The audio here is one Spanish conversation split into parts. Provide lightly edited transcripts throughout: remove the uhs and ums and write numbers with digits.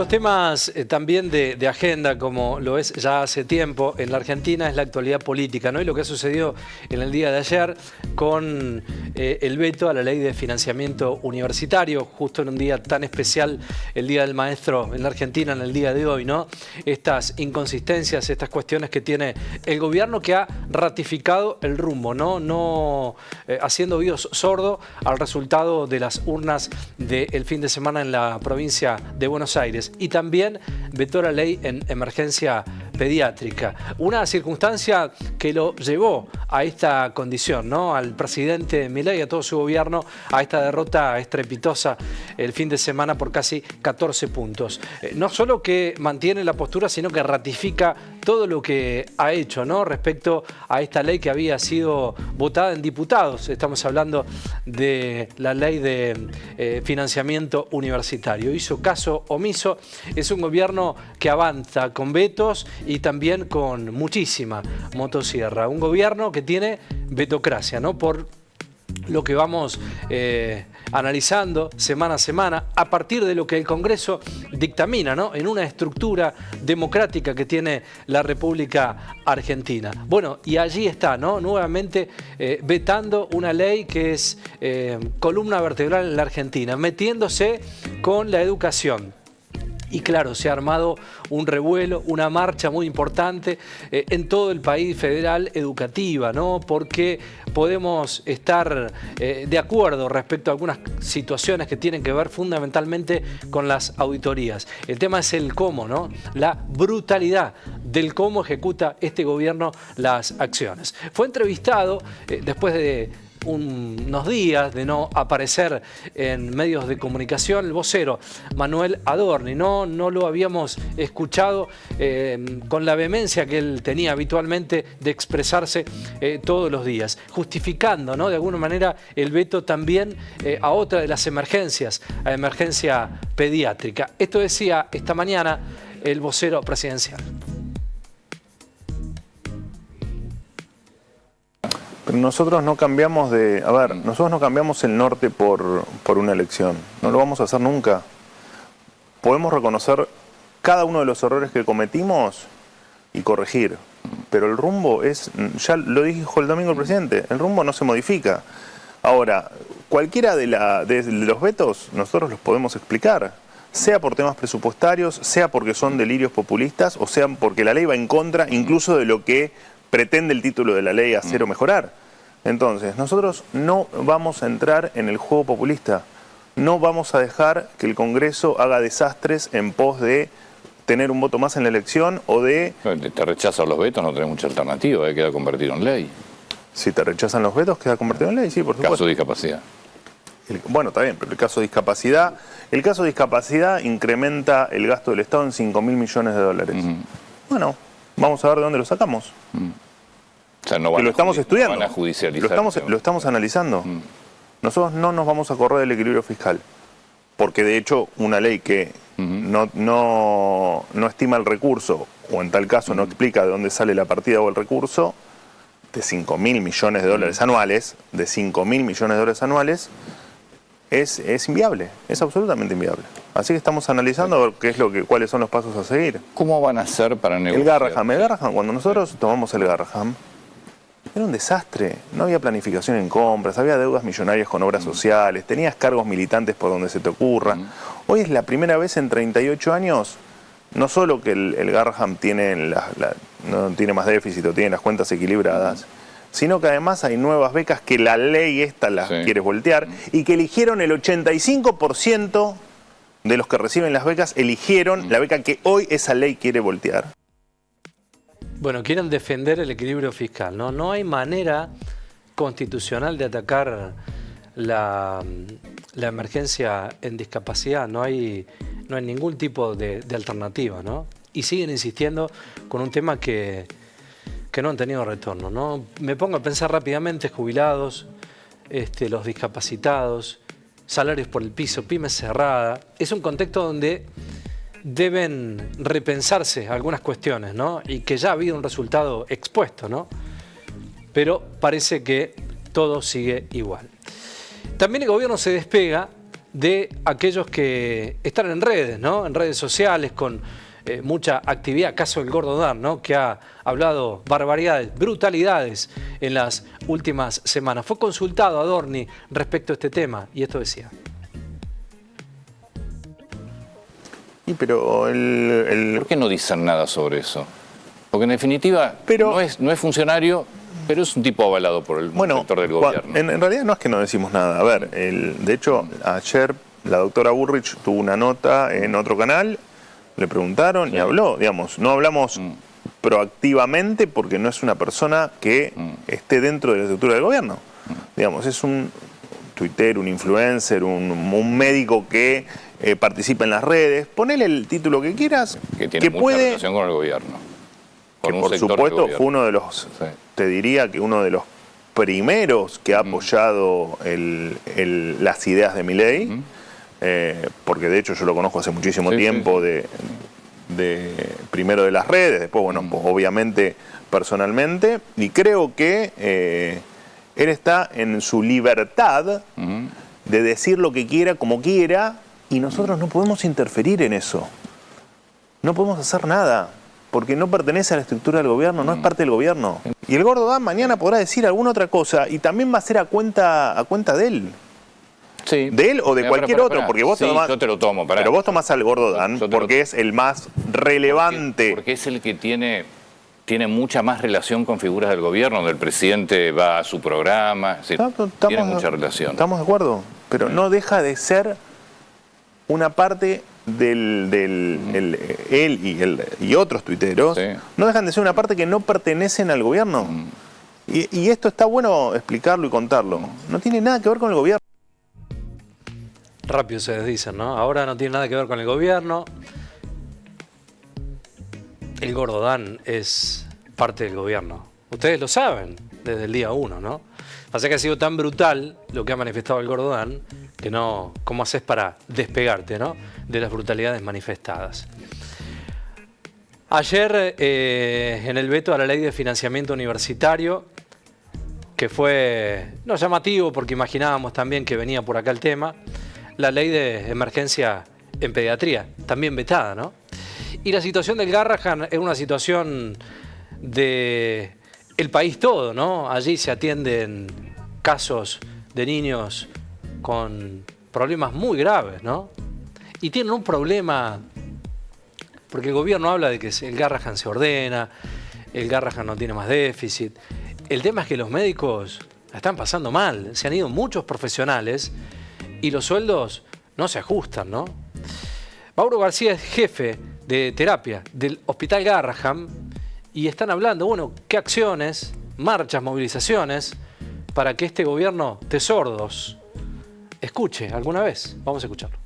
los temas también de agenda, como lo es ya hace tiempo en la Argentina, es la actualidad política, ¿no? Y lo que ha sucedido en el día de ayer con el veto a la ley de financiamiento universitario, justo en un día tan especial, el Día del Maestro en la Argentina, en el día de hoy, ¿no? Estas inconsistencias, estas cuestiones que tiene el gobierno, que ha ratificado el rumbo, no haciendo oídos sordos al resultado de las urnas del fin de semana en la provincia de Buenos Aires, y también vetó la ley en emergencia pediátrica. Una circunstancia que lo llevó a esta condición, ¿no? Al presidente Milei y a todo su gobierno, a esta derrota estrepitosa el fin de semana por casi 14 puntos. No solo que mantiene la postura, sino que ratifica todo lo que ha hecho, ¿no? Respecto a esta ley que había sido votada en diputados. Estamos hablando de la ley de financiamiento universitario. Hizo caso omiso. Es un gobierno que avanza con vetos y también con muchísima motosierra. Un gobierno que tiene vetocracia, ¿no? Por lo que vamos analizando semana a semana, a partir de lo que el Congreso dictamina, ¿no? En una estructura democrática que tiene la República Argentina. Bueno, y allí está, ¿no? Nuevamente vetando una ley que es columna vertebral en la Argentina, metiéndose con la educación. Y claro, se ha armado un revuelo, una marcha muy importante en todo el país federal educativa, ¿no? Porque podemos estar de acuerdo respecto a algunas situaciones que tienen que ver fundamentalmente con las auditorías. El tema es el cómo, ¿no? La brutalidad del cómo ejecuta este gobierno las acciones. Fue entrevistado después de unos días de no aparecer en medios de comunicación, el vocero Manuel Adorni. No lo habíamos escuchado con la vehemencia que él tenía habitualmente de expresarse todos los días, justificando, ¿no? De alguna manera el veto también a otra de las emergencias, a emergencia pediátrica. Esto decía esta mañana el vocero presidencial. Nosotros no cambiamos nosotros no cambiamos el norte por una elección. No lo vamos a hacer nunca. Podemos reconocer cada uno de los errores que cometimos y corregir. Pero el rumbo ya lo dijo el domingo el presidente, el rumbo no se modifica. Ahora, cualquiera de los vetos nosotros los podemos explicar. Sea por temas presupuestarios, sea porque son delirios populistas, o sea porque la ley va en contra incluso de lo que pretende el título de la ley hacer o mejorar. Entonces, nosotros no vamos a entrar en el juego populista. No vamos a dejar que el Congreso haga desastres en pos de tener un voto más en la elección o de... Te rechazan los vetos, no tenés mucha alternativa, queda convertido en ley. Si te rechazan los vetos, queda convertido en ley, sí, por supuesto. Caso de discapacidad. Bueno, está bien, pero el caso de discapacidad incrementa el gasto del Estado en 5.000 millones de dólares. Bueno, vamos a ver de dónde lo sacamos. O sea, no van lo estamos estudiando, van a judicializar, lo estamos analizando. Nosotros no nos vamos a correr del equilibrio fiscal, porque de hecho una ley que no estima el recurso, o en tal caso no explica de dónde sale la partida o el recurso, de 5.000 millones de dólares anuales, es inviable, es absolutamente inviable. Así que estamos analizando a ver cuáles son los pasos a seguir. ¿Cómo van a hacer para negociar? El Garrahan, cuando nosotros tomamos el Garrahan, era un desastre. No había planificación en compras, había deudas millonarias con obras sociales, tenías cargos militantes por donde se te ocurra. Hoy es la primera vez en 38 años, no solo que el Garrahan no tiene más déficit o tiene las cuentas equilibradas, sino que además hay nuevas becas que la ley las quiere voltear, y que eligieron el 85% de los que reciben las becas, eligieron la beca que hoy esa ley quiere voltear. Bueno, quieren defender el equilibrio fiscal, ¿no? No hay manera constitucional de atacar la emergencia en discapacidad, no hay ningún tipo de alternativa, ¿no? Y siguen insistiendo con un tema que no han tenido retorno, ¿no? Me pongo a pensar rápidamente: jubilados, los discapacitados, salarios por el piso, pymes cerrada. Es un contexto donde deben repensarse algunas cuestiones, ¿no? Y que ya ha habido un resultado expuesto, ¿no? Pero parece que todo sigue igual. También el gobierno se despega de aquellos que están en redes, ¿no? En redes sociales con mucha actividad, caso del Gordo Dan, ¿no? Que ha hablado barbaridades, brutalidades en las últimas semanas. Fue consultado Adorni respecto a este tema y esto decía. Pero ¿Por qué no dicen nada sobre eso? Porque en definitiva no es funcionario, pero es un tipo avalado por el sector del gobierno. En realidad no es que no decimos nada. A ver, de hecho, ayer la doctora Burrich tuvo una nota en otro canal, le preguntaron y habló, digamos. No hablamos proactivamente porque no es una persona que esté dentro de la estructura del gobierno. Digamos, es un tuitero, un influencer, un médico que participa en las redes. Ponele el título que quieras. Que tiene mucha relación con el gobierno. Que por supuesto fue uno de los, te diría que uno de los primeros que ha apoyado las ideas de Milei, porque de hecho yo lo conozco hace muchísimo tiempo, primero de las redes, después, bueno, pues, obviamente personalmente, y creo que él está en su libertad de decir lo que quiera, como quiera, y nosotros no podemos interferir en eso. No podemos hacer nada, porque no pertenece a la estructura del gobierno, no es parte del gobierno. Y el Gordo Dan mañana podrá decir alguna otra cosa, y también va a ser a cuenta de él. Sí. De él o de cualquier otro, porque vos tomás, yo te lo tomo, pero vos tomás al Gordo Dan porque es el más relevante. Porque es el que tiene mucha más relación con figuras del gobierno, donde el presidente va a su programa, tiene mucha relación. Estamos de acuerdo, pero no deja de ser una parte él y otros tuiteros, no dejan de ser una parte que no pertenecen al gobierno. Y esto está bueno explicarlo y contarlo. No tiene nada que ver con el gobierno. Rápido se desdicen, ¿no? Ahora no tiene nada que ver con el gobierno. El Gordo Dan es parte del gobierno. Ustedes lo saben desde el día 1, ¿no? Pasa que ha sido tan brutal lo que ha manifestado el Gordo Dan que no, ¿cómo haces para despegarte, ¿no? De las brutalidades manifestadas? Ayer, en el veto a la ley de financiamiento universitario, que fue no llamativo porque imaginábamos también que venía por acá el tema, la ley de emergencia en pediatría, también vetada, ¿no? Y la situación del Garrahan es una situación de el país todo, ¿no? Allí se atienden casos de niños con problemas muy graves, ¿no? Y tienen un problema, porque el gobierno habla de que el Garrahan se ordena, el Garrahan no tiene más déficit. El tema es que los médicos la están pasando mal, se han ido muchos profesionales y los sueldos no se ajustan, ¿no? Mauro García es jefe de terapia del Hospital Garrahan y están hablando, bueno, qué acciones, marchas, movilizaciones para que este gobierno de sordos escuche alguna vez. Vamos a escucharlo.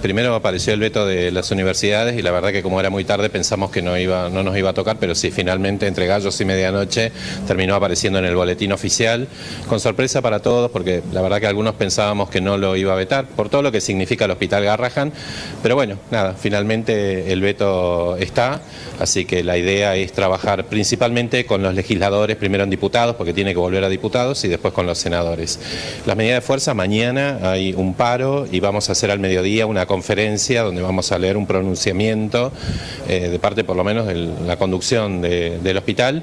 Primero apareció el veto de las universidades y la verdad que como era muy tarde pensamos que no nos iba a tocar, pero sí, finalmente entre gallos y medianoche terminó apareciendo en el boletín oficial, con sorpresa para todos porque la verdad que algunos pensábamos que no lo iba a vetar por todo lo que significa el Hospital Garrahan, pero bueno, nada, finalmente el veto está, así que la idea es trabajar principalmente con los legisladores, primero en diputados porque tiene que volver a diputados y después con los senadores. Las medidas de fuerza, mañana hay un paro y vamos a hacer al mediodía una conferencia donde vamos a leer un pronunciamiento de parte por lo menos de la conducción del hospital,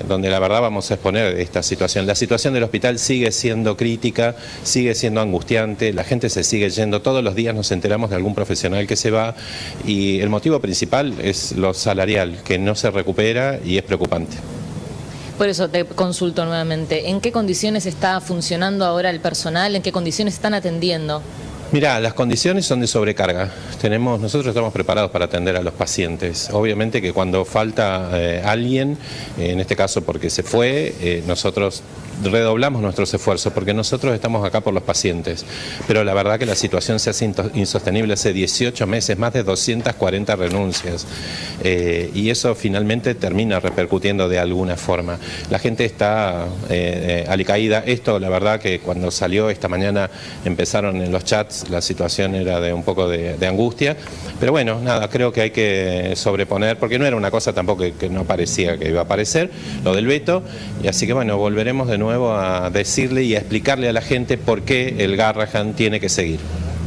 donde la verdad vamos a exponer esta situación. La situación del hospital sigue siendo crítica, sigue siendo angustiante, la gente se sigue yendo, todos los días nos enteramos de algún profesional que se va y el motivo principal es lo salarial, que no se recupera y es preocupante. Por eso te consulto nuevamente, ¿en qué condiciones está funcionando ahora el personal? ¿En qué condiciones están atendiendo? Mirá, las condiciones son de sobrecarga. Nosotros estamos preparados para atender a los pacientes. Obviamente que cuando falta alguien, en este caso porque se fue, nosotros redoblamos nuestros esfuerzos porque nosotros estamos acá por los pacientes. Pero la verdad que la situación se hace insostenible hace 18 meses, más de 240 renuncias. Y eso finalmente termina repercutiendo de alguna forma. La gente está alicaída. Esto, la verdad que cuando salió esta mañana empezaron en los chats, la situación era de un poco de angustia. Pero bueno, nada, creo que hay que sobreponer, porque no era una cosa tampoco que no parecía que iba a aparecer, lo del veto. Y así que bueno, volveremos de nuevo nuevo a decirle y a explicarle a la gente por qué el Garrahan tiene que seguir.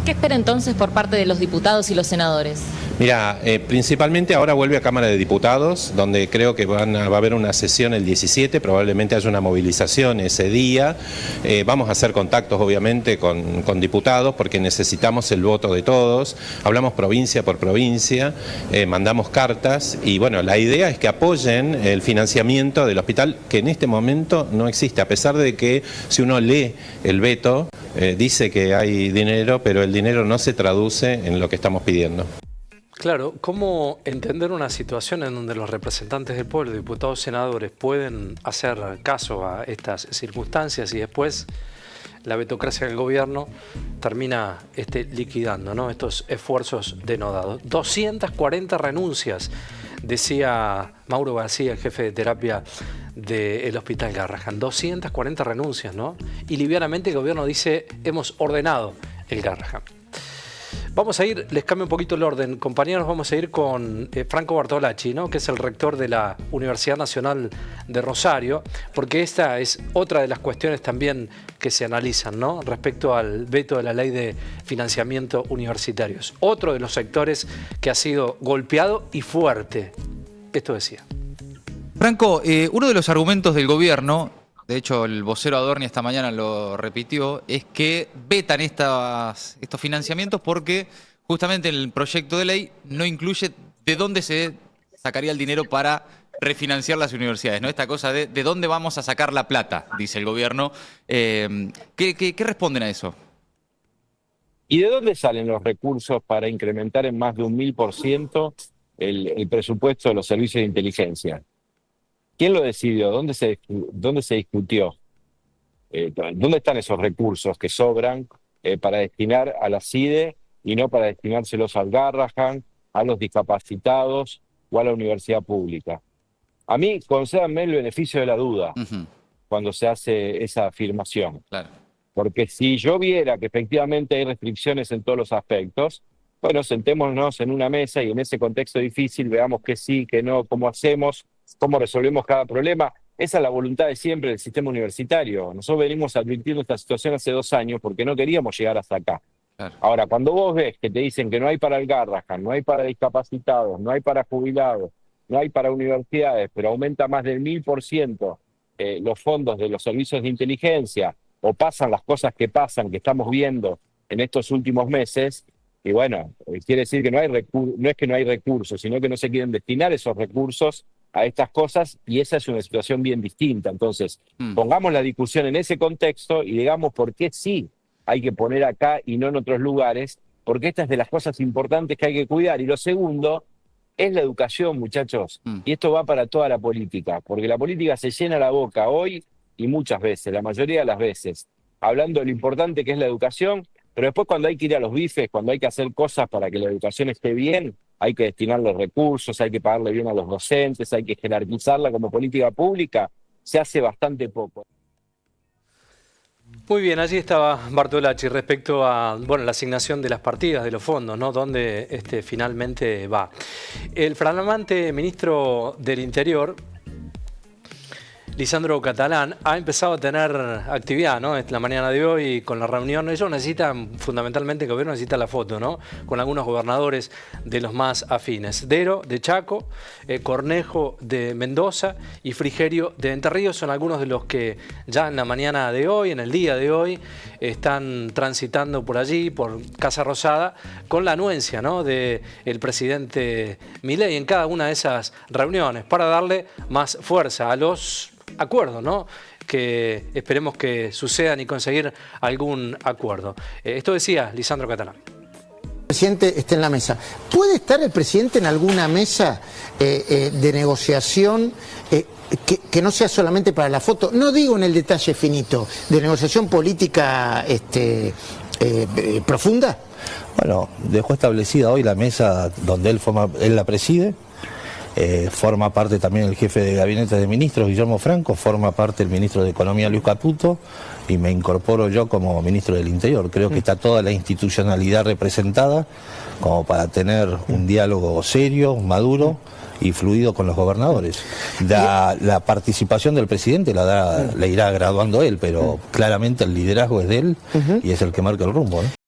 ¿Qué espera entonces por parte de los diputados y los senadores? Mira, principalmente ahora vuelve a Cámara de Diputados, donde creo que va a haber una sesión el 17, probablemente haya una movilización ese día. Vamos a hacer contactos, obviamente, con diputados, porque necesitamos el voto de todos. Hablamos provincia por provincia, mandamos cartas, y bueno, la idea es que apoyen el financiamiento del hospital, que en este momento no existe, a pesar de que si uno lee el veto, dice que hay dinero, pero el dinero no se traduce en lo que estamos pidiendo. Claro, ¿cómo entender una situación en donde los representantes del pueblo, diputados, senadores, pueden hacer caso a estas circunstancias y después la vetocracia del gobierno termina liquidando, ¿no?, estos esfuerzos denodados? 240 renuncias, decía Mauro García, el jefe de terapia del Hospital Garrahan. 240 renuncias, ¿no? Y livianamente el gobierno dice, hemos ordenado el Garrahan. Vamos a ir, les cambio un poquito el orden, compañeros, vamos a ir con Franco Bartolacci, ¿no?, que es el rector de la Universidad Nacional de Rosario, porque esta es otra de las cuestiones también que se analizan, ¿no?, respecto al veto de la Ley de Financiamiento Universitarios. Otro de los sectores que ha sido golpeado y fuerte. Esto decía. Franco, uno de los argumentos del gobierno, de hecho el vocero Adorni esta mañana lo repitió, es que vetan estos financiamientos porque justamente el proyecto de ley no incluye de dónde se sacaría el dinero para refinanciar las universidades, ¿no? Esta cosa de dónde vamos a sacar la plata, dice el gobierno. ¿Qué responden a eso? ¿Y de dónde salen los recursos para incrementar en más de un 1000% el presupuesto de los servicios de inteligencia? ¿Quién lo decidió? ¿Dónde se discutió? ¿Dónde están esos recursos que sobran para destinar a la CIDE y no para destinárselos al Garrahan, a los discapacitados o a la universidad pública? A mí, concédanme el beneficio de la duda cuando se hace esa afirmación. Claro. Porque si yo viera que efectivamente hay restricciones en todos los aspectos, bueno, sentémonos en una mesa y en ese contexto difícil veamos qué sí, qué no, cómo hacemos, cómo resolvemos cada problema. Esa es la voluntad de siempre del sistema universitario. Nosotros venimos advirtiendo esta situación hace 2 años porque no queríamos llegar hasta acá. Claro. Ahora, cuando vos ves que te dicen que no hay para el Garrahan, no hay para discapacitados, no hay para jubilados, no hay para universidades, pero aumenta más del 1000% los fondos de los servicios de inteligencia, o pasan las cosas que pasan, que estamos viendo en estos últimos meses, y bueno, quiere decir que no es que no hay recursos, sino que no se quieren destinar esos recursos a estas cosas, y esa es una situación bien distinta. Entonces, pongamos la discusión en ese contexto y digamos por qué sí hay que poner acá y no en otros lugares, porque esta es de las cosas importantes que hay que cuidar. Y lo segundo es la educación, muchachos, y esto va para toda la política, porque la política se llena la boca hoy y muchas veces, la mayoría de las veces, hablando de lo importante que es la educación, pero después cuando hay que ir a los bifes, cuando hay que hacer cosas para que la educación esté bien, hay que destinar los recursos, hay que pagarle bien a los docentes, hay que jerarquizarla como política pública, se hace bastante poco. Muy bien, allí estaba Bartolacci respecto a la asignación de las partidas de los fondos, ¿no?, dónde finalmente va. El flamante ministro del Interior, Lisandro Catalán, ha empezado a tener actividad, ¿no?, la mañana de hoy con la reunión. Ellos necesitan, fundamentalmente el gobierno necesita la foto, ¿no?, con algunos gobernadores de los más afines. Dero de Chaco, Cornejo de Mendoza y Frigerio de Entre Ríos son algunos de los que ya en la mañana de hoy, en el día de hoy, están transitando por allí, por Casa Rosada, con la anuencia, ¿no?, del presidente Milei en cada una de esas reuniones, para darle más fuerza a los acuerdos, ¿no?, que esperemos que sucedan y conseguir algún acuerdo. Esto decía Lisandro Catalán. El presidente está en la mesa. ¿Puede estar el presidente en alguna mesa de negociación que no sea solamente para la foto? No digo en el detalle finito, de negociación política profunda. Bueno, dejó establecida hoy la mesa donde él la preside. forma parte también el jefe de gabinete de ministros, Guillermo Franco, forma parte el ministro de Economía, Luis Caputo, y me incorporo yo como ministro del Interior. Creo que está toda la institucionalidad representada como para tener un diálogo serio, maduro y fluido con los gobernadores. La participación del presidente la irá graduando él, pero claramente el liderazgo es de él y es el que marca el rumbo, ¿no?